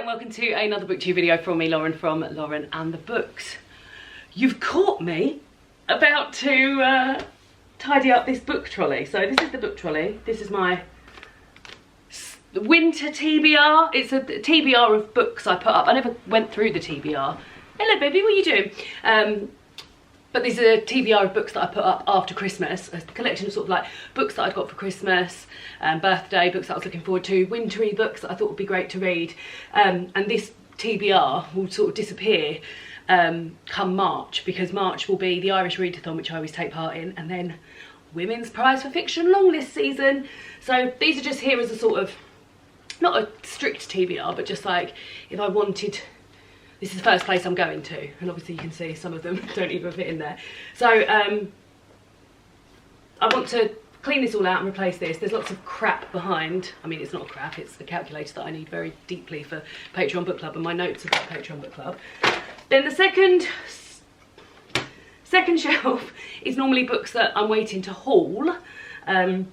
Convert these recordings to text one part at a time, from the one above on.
and welcome to another booktube video from me, Lauren, from Lauren and the Books. You've caught me about to tidy up this book trolley. So this is the book trolley. This is my winter TBR. It's a TBR of books I put up. I never went through the TBR. Hello baby, what are you doing? But these are TBR of books that I put up after Christmas, a collection of sort of like books that I'd got for Christmas, birthday, books that I was looking forward to, wintry books that I thought would be great to read. And this TBR will sort of disappear come March, because March will be the Irish Readathon, which I always take part in, and then Women's Prize for Fiction longlist season. So these are just here as a sort of, not a strict TBR, but just like if I wanted. This is the first place I'm going to, and obviously you can see some of them don't even fit in there. So I want to clean this all out and replace this. There's lots of crap behind. I mean, it's not crap, it's a calculator that I need very deeply for Patreon Book Club and my notes about Patreon Book Club. Then the second shelf is normally books that I'm waiting to haul. There's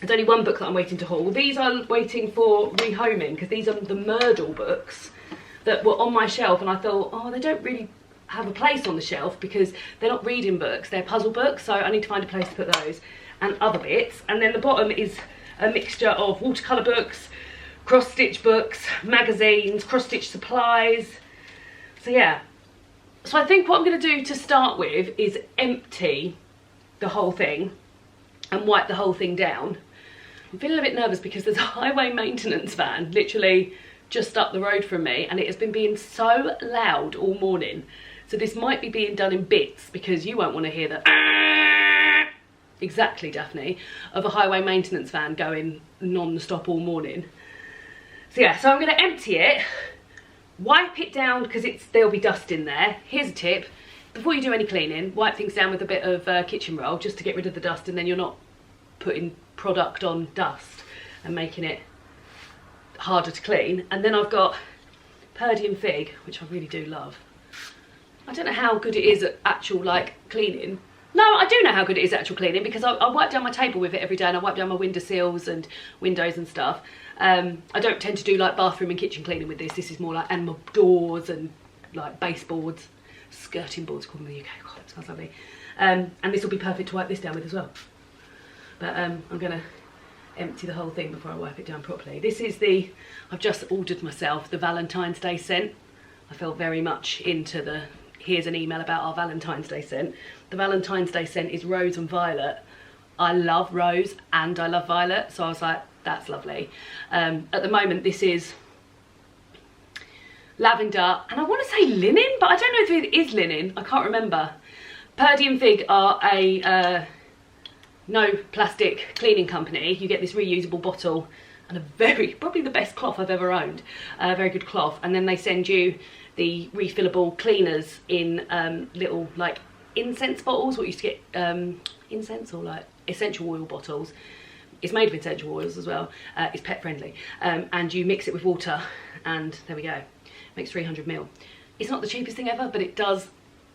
only one book that I'm waiting to haul. These are waiting for rehoming, because these are the Myrtle books that were on my shelf, and I thought, oh, they don't really have a place on the shelf because they're not reading books, they're puzzle books, so I need to find a place to put those and other bits. And then the bottom is a mixture of watercolour books, cross-stitch books, magazines, cross-stitch supplies. So yeah, so I think what I'm going to do to start with is empty the whole thing and wipe the whole thing down. I'm feeling a bit nervous because there's a highway maintenance van literally just up the road from me, and it has been being so loud all morning. So this might be being done in bits, because you won't want to hear the exactly, Daphne, of a highway maintenance van going non-stop all morning. So yeah, so I'm going to empty it, wipe it down, because there'll be dust in there. Here's a tip: before you do any cleaning, wipe things down with a bit of kitchen roll just to get rid of the dust, and then you're not putting product on dust and making it harder to clean. And then I've got Purdy and Figg, which I really do love. I don't know how good it is at actual like cleaning. No, I do know how good it is at actual cleaning, because I wipe down my table with it every day, and I wipe down my window sills and windows and stuff. I don't tend to do like bathroom and kitchen cleaning with this. This is more like, and my doors and like baseboards, skirting boards called them in the UK. God, it smells lovely. And this will be perfect to wipe this down with as well. But I'm gonna empty the whole thing before I wipe it down properly. This is I've just ordered myself the Valentine's Day scent. I feel very much into the, here's an email about our Valentine's Day scent. The Valentine's Day scent is rose and violet. I love rose and I love violet, so I was like, that's lovely. At the moment this is lavender, and I want to say linen, but I don't know if it is linen, I can't remember. Purdy and Figg are a no plastic cleaning company. You get this reusable bottle and probably the best cloth I've ever owned, very good cloth, and then they send you the refillable cleaners in little like incense bottles, what used to get incense or like essential oil bottles. It's made of essential oils as well. It's pet friendly, and you mix it with water, and there we go, makes 300ml. It's not the cheapest thing ever, but it does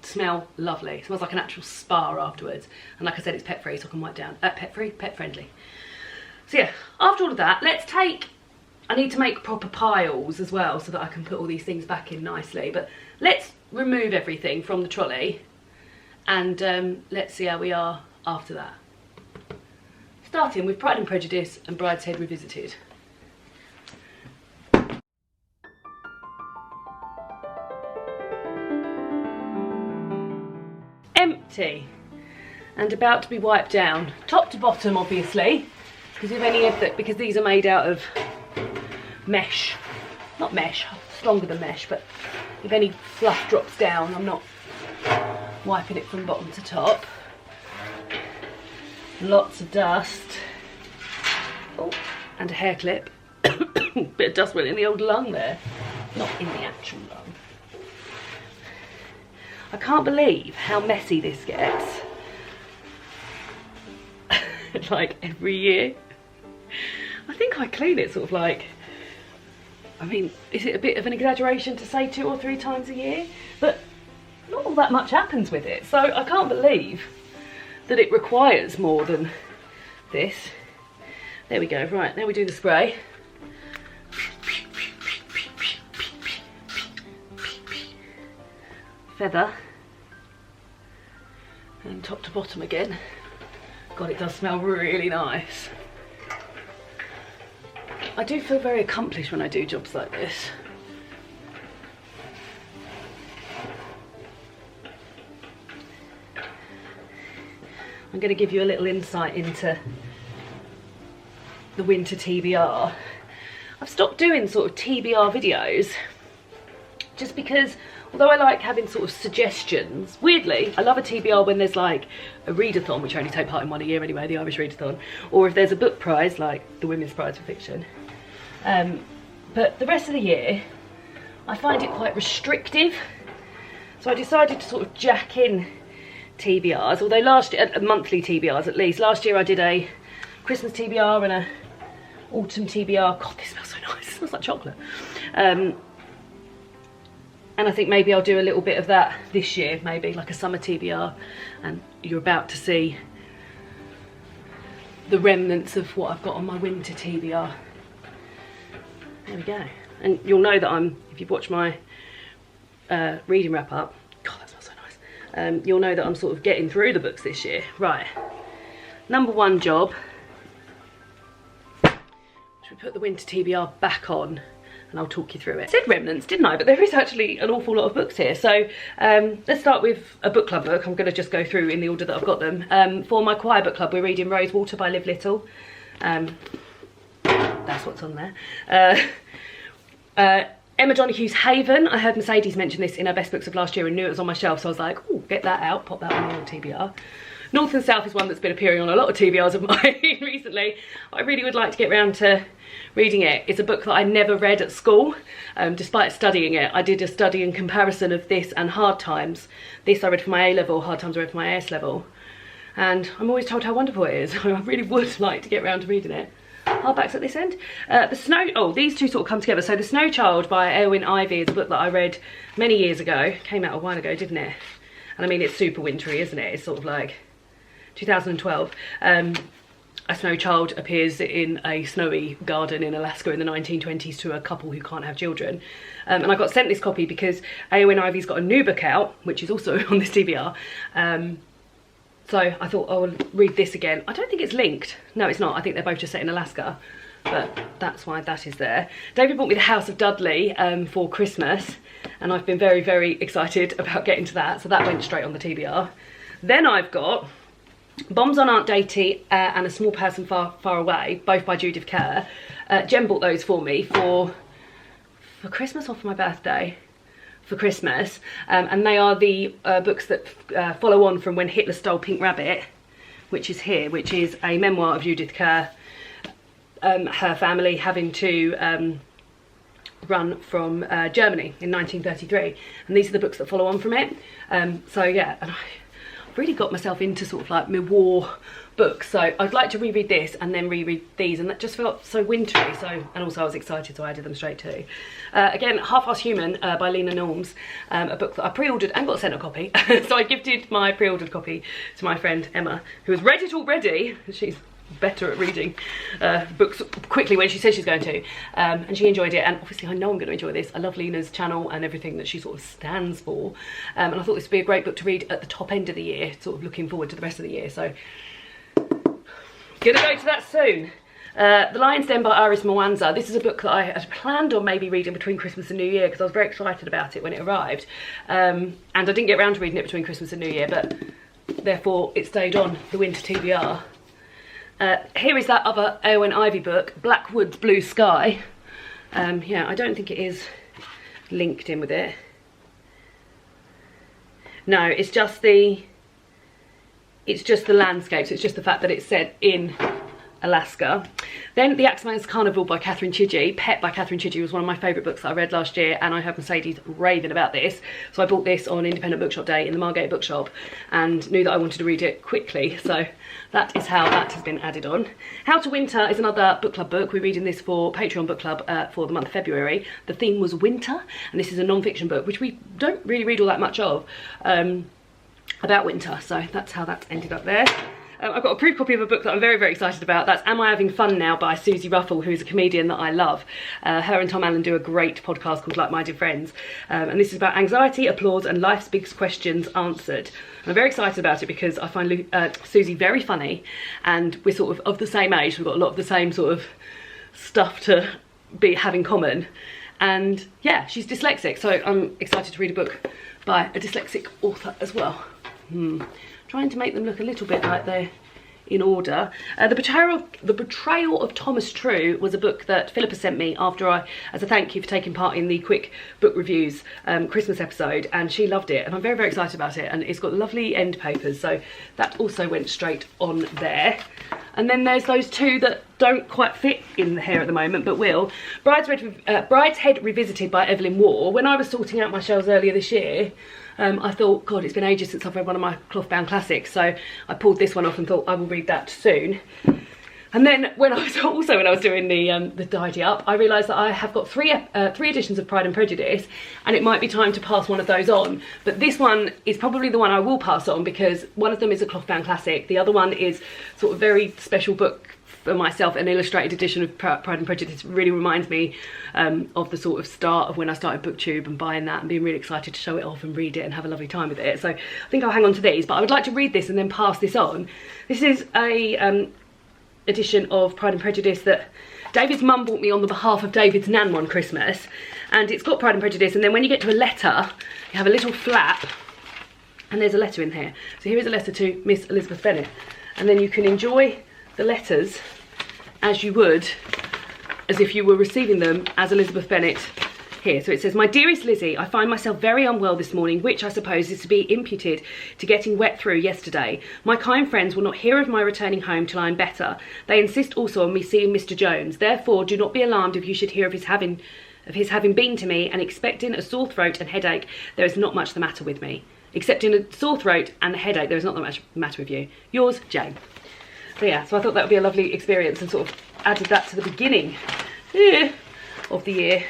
smell lovely. It smells like an actual spa afterwards, and like I said, it's pet free, so I can wipe down. Pet free, pet friendly. So yeah, after all of that, I need to make proper piles as well, so that I can put all these things back in nicely. But let's remove everything from the trolley, and let's see how we are after that. Starting with Pride and Prejudice and Brideshead Revisited. Empty and about to be wiped down, top to bottom, obviously, because because these are made out of mesh, not mesh, stronger than mesh, but if any fluff drops down, I'm not wiping it from bottom to top. Lots of dust. Oh, and a hair clip. Bit of dust went in the old lung there, not in the actual lung. I can't believe how messy this gets. Like every year. I think I clean it sort of like, I mean, is it a bit of an exaggeration to say 2 or 3 times a year? But not all that much happens with it, so I can't believe that it requires more than this. There we go. Right, now we do the spray. feather. And top to bottom again. God, it does smell really nice. I do feel very accomplished when I do jobs like this. I'm going to give you a little insight into the winter TBR. I've stopped doing sort of TBR videos just because, although I like having sort of suggestions, weirdly, I love a TBR when there's like a readathon, which I only take part in one a year anyway, the Irish readathon, or if there's a book prize, like the Women's Prize for Fiction. But the rest of the year, I find it quite restrictive. So I decided to sort of jack in TBRs, although last year, monthly TBRs at least. Last year I did a Christmas TBR and a autumn TBR. God, this smells so nice, it smells like chocolate. And I think maybe I'll do a little bit of that this year, maybe like a summer TBR, and you're about to see the remnants of what I've got on my winter TBR. There we go. And you'll know that if you've watched my reading wrap up, God, that smells so nice. You'll know that I'm sort of getting through the books this year. Right, number one job. Should we put the winter TBR back on? And I'll talk you through it. I said remnants, didn't I? But there is actually an awful lot of books here. So let's start with a book club book. I'm going to just go through in the order that I've got them. For my choir book club, we're reading Rosewater by Liv Little. That's what's on there. Emma Donohue's Haven. I heard Mercedes mention this in her best books of last year and knew it was on my shelf. So I was like, oh, get that out, pop that on the TBR. North and South is one that's been appearing on a lot of TBRs of mine recently. I really would like to get round to reading it. It's a book that I never read at school, despite studying it. I did a study in comparison of this and Hard Times. This I read for my A-level, Hard Times I read for my AS level. And I'm always told how wonderful it is. I really would like to get round to reading it. Hardbacks at this end. These two sort of come together. So The Snow Child by Eowyn Ivey is a book that I read many years ago. Came out a while ago, didn't it? And I mean, it's super wintry, isn't it? It's sort of like 2012. A snow child appears in a snowy garden in Alaska in the 1920s to a couple who can't have children. And I got sent this copy because Eowyn Ivey's got a new book out, which is also on this TBR. So I thought I'll read this again. I don't think it's linked. No, it's not. I think they're both just set in Alaska. But that's why that is there. David bought me the House of Dudley for Christmas. And I've been very, very excited about getting to that. So that went straight on the TBR. Then I've got Bombs on Aunt Dainty and A Small Person Far, Far Away, both by Judith Kerr. Jem bought those for me for Christmas or for my birthday? For Christmas. And they are the books that follow on from When Hitler Stole Pink Rabbit, which is here, which is a memoir of Judith Kerr, her family having to run from Germany in 1933. And these are the books that follow on from it. So yeah, and I've really got myself into sort of like my war books, so I'd like to reread this and then reread these, and that just felt so wintry. So, and also I was excited, so I added them straight too. Again, Half-Assed Human by Lena Norms, a book that I pre-ordered and got sent a copy. So I gifted my pre-ordered copy to my friend Emma, who has read it already. She's better at reading books quickly when she says she's going to, and she enjoyed it, and obviously I know I'm going to enjoy this. I love Lena's channel and everything that she sort of stands for, and I thought this would be a great book to read at the top end of the year, sort of looking forward to the rest of the year. So gonna go to that soon. The Lion's Den by Iris Mwanza. This is a book that I had planned on maybe reading between Christmas and New Year because I was very excited about it when it arrived, and I didn't get around to reading it between Christmas and New Year, but therefore it stayed on the winter TBR. Here is that other Eowyn Ivey book, Blackwood's Blue Sky. Yeah, I don't think it is linked in with it. No, it's just the landscapes. It's just the fact that it's set in Alaska. Then The Axeman's Carnival by Catherine Chidgey. Pet by Catherine Chidgey was one of my favourite books that I read last year, and I heard Mercedes raving about this. So I bought this on Independent Bookshop Day in the Margate Bookshop and knew that I wanted to read it quickly. So that is how that has been added on. How to Winter is another book club book. We're reading this for Patreon Book Club for the month of February. The theme was winter, and this is a non-fiction book, which we don't really read all that much of, about winter. So that's how that's ended up there. I've got a proof copy of a book that I'm very, very excited about. That's Am I Having Fun Now by Susie Ruffle, who's a comedian that I love. Her and Tom Allen do a great podcast called Like Minded Friends. And this is about anxiety, applause, and life's big questions answered. I'm very excited about it because I find Susie very funny, and we're sort of the same age. We've got a lot of the same sort of stuff to have in common. And yeah, she's dyslexic, so I'm excited to read a book by a dyslexic author as well. Trying to make them look a little bit like they're in order. The Betrayal of Thomas True was a book that Philippa sent me after as a thank you for taking part in the quick book reviews Christmas episode, and she loved it, and I'm very, very excited about it, and it's got lovely end papers, so that also went straight on there. And then there's those two that don't quite fit in here at the moment, but will. Brideshead Revisited by Evelyn Waugh. When I was sorting out my shelves earlier this year, I thought, God, it's been ages since I've read one of my cloth-bound classics, so I pulled this one off and thought I will read that soon. And then when I was doing the tidy up, I realised that I have got three editions of Pride and Prejudice, and it might be time to pass one of those on. But this one is probably the one I will pass on, because one of them is a cloth-bound classic. The other one is sort of very special book for myself, an illustrated edition of Pride and Prejudice. It really reminds me of the sort of start of when I started BookTube and buying that and being really excited to show it off and read it and have a lovely time with it. So I think I'll hang on to these, but I would like to read this and then pass this on. This is a edition of Pride and Prejudice that David's mum bought me on the behalf of David's nan one Christmas, and it's got Pride and Prejudice, and then when you get to a letter, you have a little flap, and there's a letter in here. So here is a letter to Miss Elizabeth Bennet, and then you can enjoy the letters as you would as if you were receiving them as Elizabeth Bennet here. So it says, "My dearest Lizzie, I find myself very unwell this morning, which I suppose is to be imputed to getting wet through yesterday. My kind friends will not hear of my returning home till I am better. They insist also on me seeing Mr. Jones. Therefore, do not be alarmed if you should hear of his having been to me, and expecting a sore throat and headache, there is not much the matter with me. Excepting a sore throat and a headache, there is not that much the matter with you. Yours, Jane." So yeah, so I thought that would be a lovely experience, and sort of added that to the beginning of the year.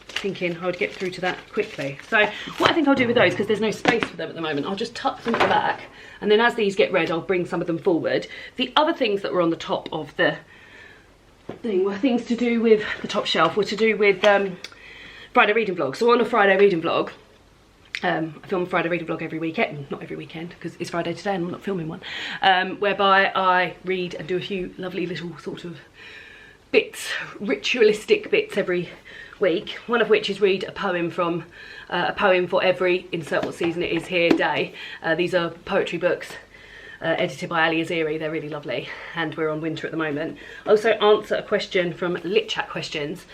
Thinking I would get through to that quickly. So what I think I'll do with those, because there's no space for them at the moment, I'll just tuck them at the back, and then as these get read, I'll bring some of them forward. The other things that were on the top of the thing were things to do with the top shelf, were to do with Friday reading vlog. So on a Friday reading vlog, I film a Friday reading vlog every weekend, not every weekend because it's Friday today and I'm not filming one, whereby I read and do a few lovely little sort of bits, ritualistic bits every week, one of which is read a poem from a poem for every insert what season it is here day. These are poetry books edited by Ali Aziri. They're really lovely, and we're on winter at the moment. I also answer a question from Lit Chat Questions.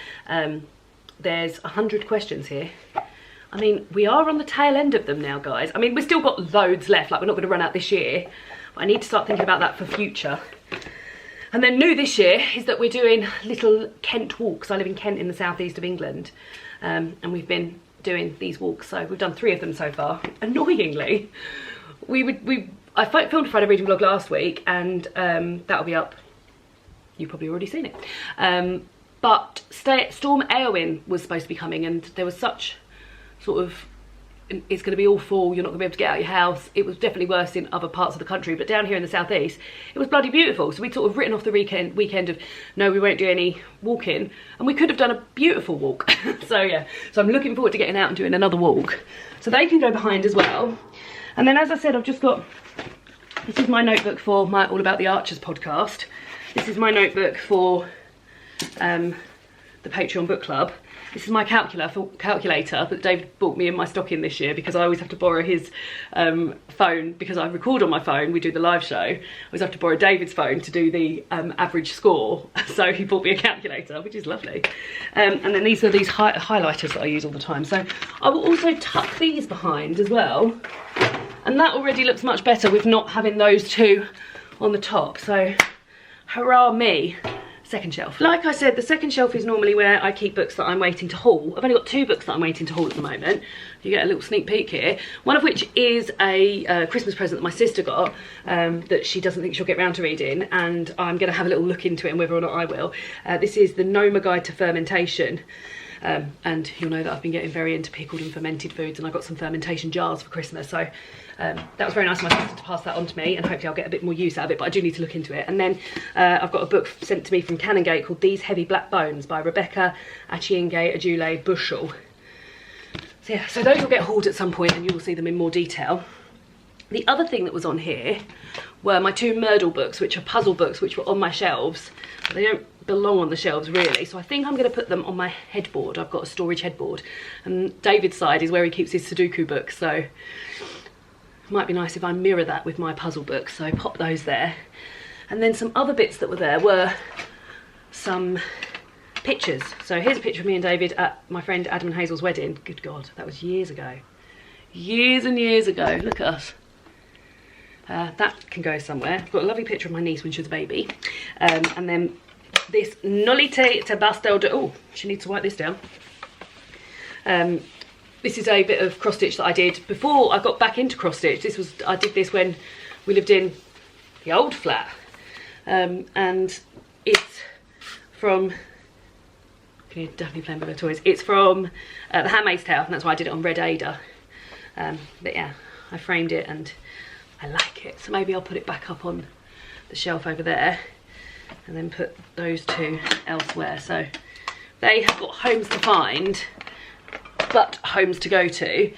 There's 100 questions here. I mean, we are on the tail end of them now, guys. I mean, we've still got loads left, like we're not going to run out this year, but I need to start thinking about that for future. And then new this year is that we're doing little Kent walks. I live in Kent in the southeast of England, and we've been doing these walks, so we've done 3 of them so far. Annoyingly, I filmed a Friday reading vlog last week, and that'll be up. You've probably already seen it. But Storm Eowyn was supposed to be coming, and there was such sort of, it's going to be all fall, you're not going to be able to get out of your house. It was definitely worse in other parts of the country, but down here in the southeast it was bloody beautiful. So we'd sort of written off the weekend of no, we won't do any walking, and we could have done a beautiful walk. So yeah, so I'm looking forward to getting out and doing another walk, so they can go behind as well. And then, as I said, I've just got, this is my notebook for my All About the Archers podcast. This is my notebook for the Patreon book club. This is my calculator that David bought me in my stocking this year, because I always have to borrow his phone, because I record on my phone, we do the live show. I always have to borrow David's phone to do the average score, so he bought me a calculator, which is lovely. And then these are these highlighters that I use all the time. So I will also tuck these behind as well, and that already looks much better with not having those two on the top. So hurrah me. Second shelf. Like I said, the second shelf is normally where I keep books that I'm waiting to haul. I've only got 2 books that I'm waiting to haul at the moment. You get a little sneak peek here. One of which is a Christmas present that my sister got, that she doesn't think she'll get round to reading, and I'm going to have a little look into it and whether or not I will. This is the Noma Guide to Fermentation. And you'll know that I've been getting very into pickled and fermented foods, and I got some fermentation jars for Christmas, so that was very nice of my sister to pass that on to me, and hopefully I'll get a bit more use out of it, but I do need to look into it. And then I've got a book sent to me from Canongate called These Heavy Black Bones by Rebecca Achienge Ajule Bushell. So yeah, so those will get hauled at some point and you will see them in more detail. The other thing that was on here were my 2 Myrtle books, which are puzzle books, which were on my shelves. They don't belong on the shelves really, so I think I'm going to put them on my headboard. I've got a storage headboard, and David's side is where he keeps his Sudoku books, so it might be nice if I mirror that with my puzzle books, so pop those there. And then some other bits that were there were some pictures. So here's a picture of me and David at my friend Adam and Hazel's wedding. Good God, that was years ago. Years and years ago, look at us. That can go somewhere. I've got a lovely picture of my niece when she was a baby. And then this Nolite Tabastel de... Oh, she needs to write this down. This is a bit of cross stitch that I did before I got back into cross stitch. I did this when we lived in the old flat. And it's from... You're definitely playing with her toys. It's from The Handmaid's Tale, and that's why I did it on Red Ada. But yeah, I framed it and I like it, so maybe I'll put it back up on the shelf over there and then put those 2 elsewhere. So they have got homes to find but homes to go to.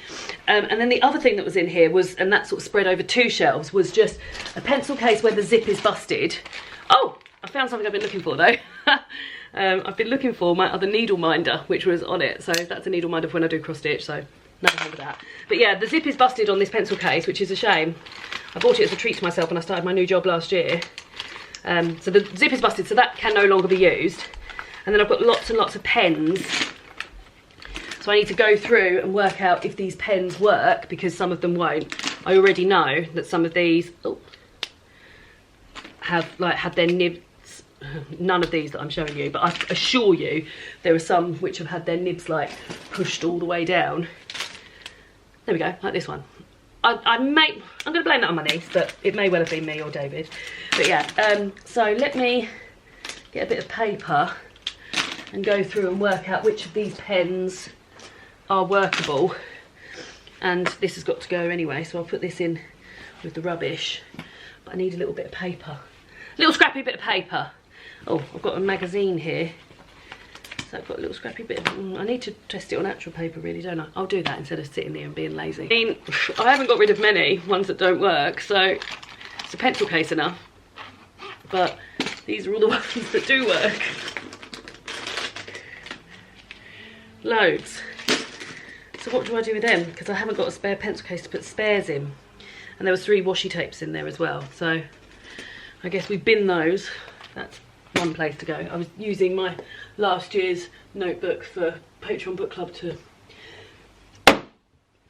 And then the other thing that was in here was, and that sort of spread over 2 shelves, was just a pencil case where the zip is busted. Oh, I found something I've been looking for though. I've been looking for my other needle minder, which was on it, so that's a needle minder for when I do cross stitch, so nothing wrong with that. But yeah, the zip is busted on this pencil case, which is a shame. I bought it as a treat to myself when I started my new job last year. So the zip is busted, so that can no longer be used. And then I've got lots and lots of pens. So I need to go through and work out if these pens work, because some of them won't. I already know that some of these have like had their nibs. None of these that I'm showing you, but I assure you there are some which have had their nibs like pushed all the way down. There we go, like this one. I'm going to blame that on my niece, but it may well have been me or David. But yeah, so let me get a bit of paper and go through and work out which of these pens are workable. And this has got to go anyway, so I'll put this in with the rubbish. But I need a little bit of paper. A little scrappy bit of paper. Oh, I've got a magazine here. So I've got a little scrappy bit of... I need to test it on actual paper really, don't I? I'll do that instead of sitting there and being lazy. I mean, I haven't got rid of many ones that don't work, so it's a pencil case enough. But these are all the ones that do work. Loads. So what do I do with them? Because I haven't got a spare pencil case to put spares in. And there was 3 washi tapes in there as well. So I guess we bin those. That's one place to go. I was using my last year's notebook for Patreon Book Club to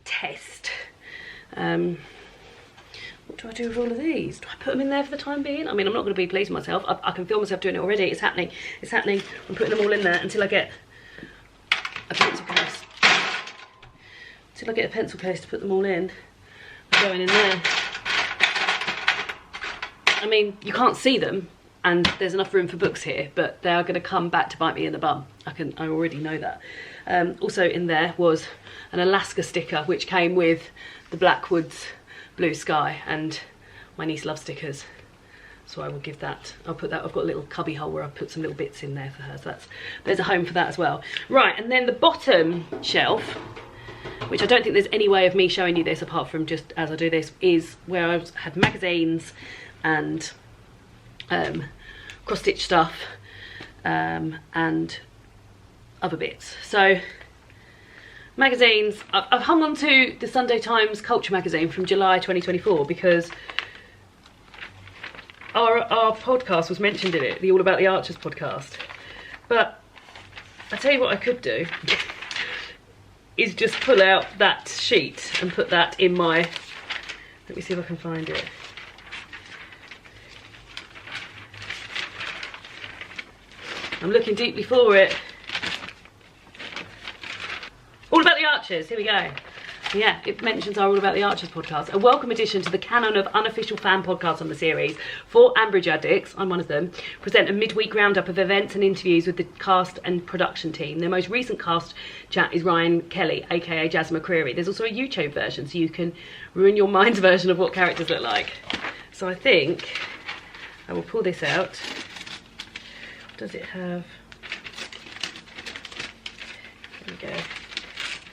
test. What do I do with all of these? Do I put them in there for the time being? I mean, I'm not going to be pleased with myself. I can feel myself doing it already. It's happening. It's happening. I'm putting them all in there until I get a pencil case. Until I get a pencil case to put them all in. I'm going in there. I mean, you can't see them, and there's enough room for books here, but they are going to come back to bite me in the bum. I already know that. Also in there was an Alaska sticker, which came with the Blackwoods Blue Sky, and my niece loves stickers, so I will give that. I'll put that. I've got a little cubby hole where I put some little bits in there for her, so there's a home for that as well. Right, and then the bottom shelf, which I don't think there's any way of me showing you this apart from just as I do this, is where I had magazines and cross stitch stuff and other bits. So magazines, I've hung on to the Sunday Times Culture magazine from July 2024 because our podcast was mentioned in it, the All About the Archers podcast. But I tell you what I could do is just pull out that sheet and put that in my, let me see if I can find it. I'm looking deeply for it. All About the Archers, here we go. Yeah, it mentions our All About the Archers podcast, a welcome addition to the canon of unofficial fan podcasts on the series. 4 Ambridge addicts, I'm one of them, present a midweek roundup of events and interviews with the cast and production team. Their most recent cast chat is Ryan Kelly, aka Jazz McCreary. There's also a YouTube version, so you can ruin your mind's version of what characters look like. So I think I will pull this out. What does it have? There we go.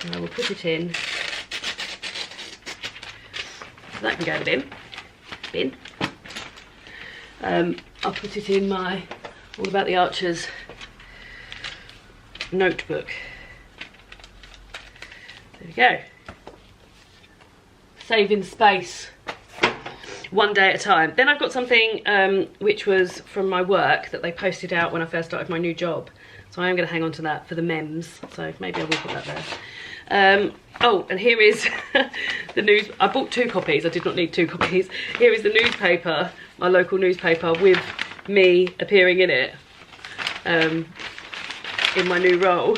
And I will put it in. So that can go in the bin. I'll put it in my All About the Archers notebook. There we go. Saving space. One day at a time. Then I've got something which was from my work that they posted out when I first started my new job. So I am going to hang on to that for the memes. So maybe I will put that there. Oh, and here is the news. I bought 2 copies. I did not need 2 copies. Here is the newspaper, my local newspaper, with me appearing in it in my new role,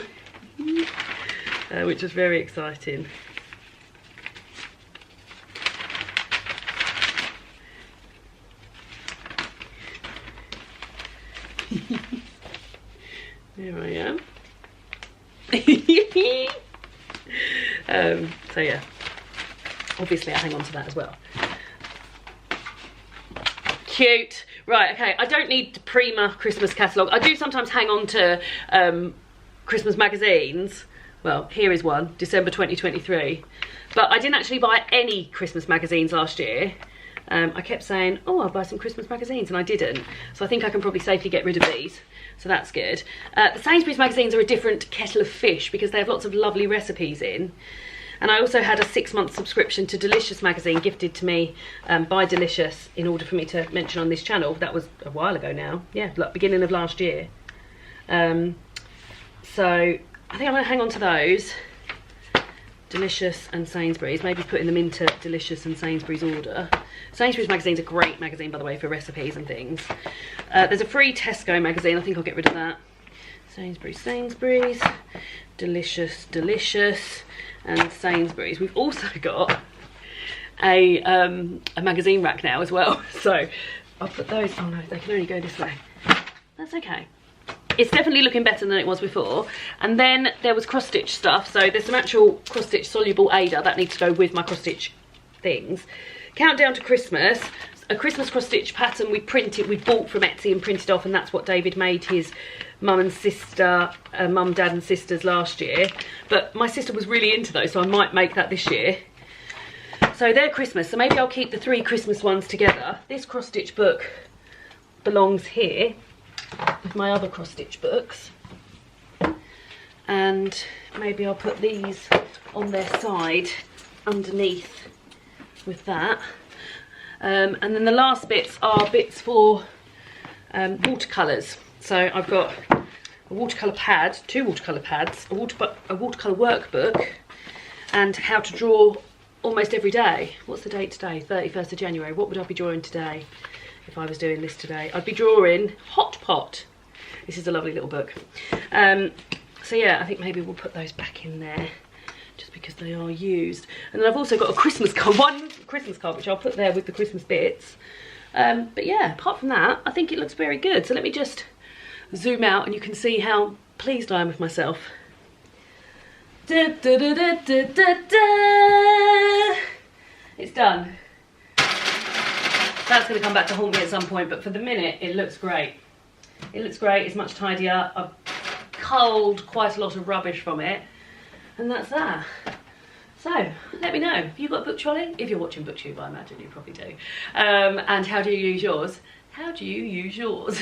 which was very exciting. There I am. So yeah, obviously I hang on to that as well. Cute. Right, okay, I don't need the Prima Christmas catalogue. I do sometimes hang on to Christmas magazines. Well, here is one, December 2023. But I didn't actually buy any Christmas magazines last year. I kept saying, oh, I'll buy some Christmas magazines, and I didn't. So I think I can probably safely get rid of these. So that's good. The Sainsbury's magazines are a different kettle of fish because they have lots of lovely recipes in. And I also had a 6-month subscription to Delicious magazine gifted to me by Delicious in order for me to mention on this channel. That was a while ago now. Yeah, like beginning of last year. So I think I'm going to hang on to those. Delicious and Sainsbury's, maybe putting them into Delicious and Sainsbury's order. Sainsbury's magazine's a great magazine, by the way, for recipes and things. There's a free Tesco magazine, I think I'll get rid of that. Sainsbury's, Delicious, and Sainsbury's. We've also got a magazine rack now as well, so I'll put those. Oh no, they can only go this way. That's okay. It's definitely looking better than it was before. And then there was cross-stitch stuff. So there's some actual cross-stitch soluble Ada that needs to go with my cross-stitch things. Countdown to Christmas. A Christmas cross-stitch pattern we bought from Etsy and printed off, and that's what David made his mum and sister, mum, dad and sisters last year. But my sister was really into those, so I might make that this year. So they're Christmas, so maybe I'll keep the 3 Christmas ones together. This cross-stitch book belongs here with my other cross-stitch books, and maybe I'll put these on their side underneath with that. And then the last bits are bits for watercolours. So I've got a watercolour pad, 2 watercolour pads, a watercolour workbook, and how to draw almost every day. What's the date today? 31st of January. What would I be drawing today? If I was doing this today, I'd be drawing Hot Pot. This is a lovely little book. So yeah, I think maybe we'll put those back in there just because they are used. And then I've also got a Christmas card, one Christmas card, which I'll put there with the Christmas bits. But yeah, apart from that, I think it looks very good. So let me just zoom out and you can see how pleased I am with myself. Da, da, da, da, da, da, da. It's done. That's going to come back to haunt me at some point, but for the minute, it looks great. It looks great, it's much tidier. I've culled quite a lot of rubbish from it, and that's that. So, let me know, have you got a book trolley? If you're watching BookTube, I imagine you probably do. And how do you use yours? How do you use yours?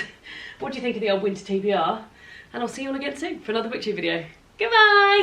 What do you think of the old winter TBR? And I'll see you all again soon for another BookTube video. Goodbye!